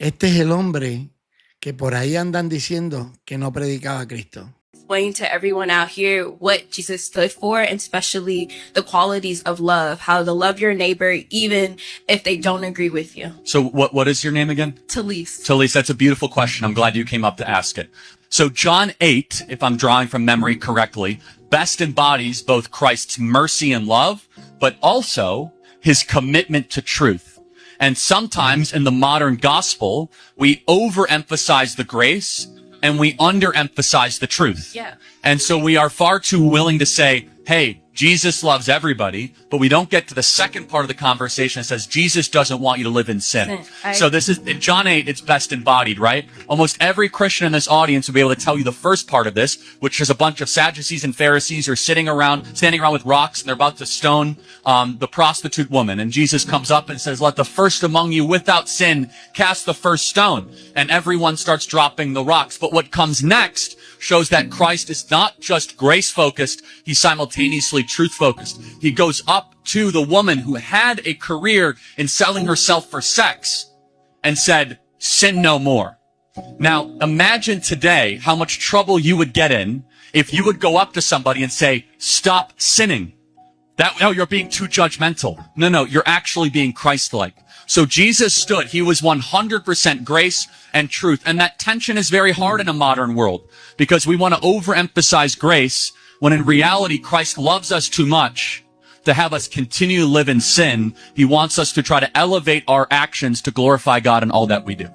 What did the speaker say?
Este es el hombre que por ahí andan diciendo que no predicaba a Cristo. Explain to everyone out here what Jesus stood for, and especially the qualities of love, how to love your neighbor even if they don't agree with you. So what is your name again? Talise. Talise, that's a beautiful question. I'm glad you came up to ask it. So John 8, if I'm drawing from memory correctly, best embodies both Christ's mercy and love, but also his commitment to truth. And sometimes in the modern gospel, we overemphasize the grace and we underemphasize the truth. Yeah. And so we are far too willing to say, hey, Jesus loves everybody, but we don't get to the second part of the conversation that says Jesus doesn't want you to live in sin. So this is, in John 8, it's best embodied, right? Almost every Christian in this audience will be able to tell you the first part of this, which is a bunch of Sadducees and Pharisees are standing around with rocks, and they're about to stone the prostitute woman. And Jesus comes up and says, let the first among you without sin cast the first stone. And everyone starts dropping the rocks. But what comes next shows that Christ is not just grace-focused, he's simultaneously truth-focused. He goes up to the woman who had a career in selling herself for sex and said, sin no more. Now, imagine today how much trouble you would get in if you would go up to somebody and say, stop sinning. No, you're being too judgmental. No, you're actually being Christ-like. So Jesus stood. He was 100% grace and truth. And that tension is very hard in a modern world because we want to overemphasize grace when in reality Christ loves us too much to have us continue to live in sin. He wants us to try to elevate our actions to glorify God in all that we do.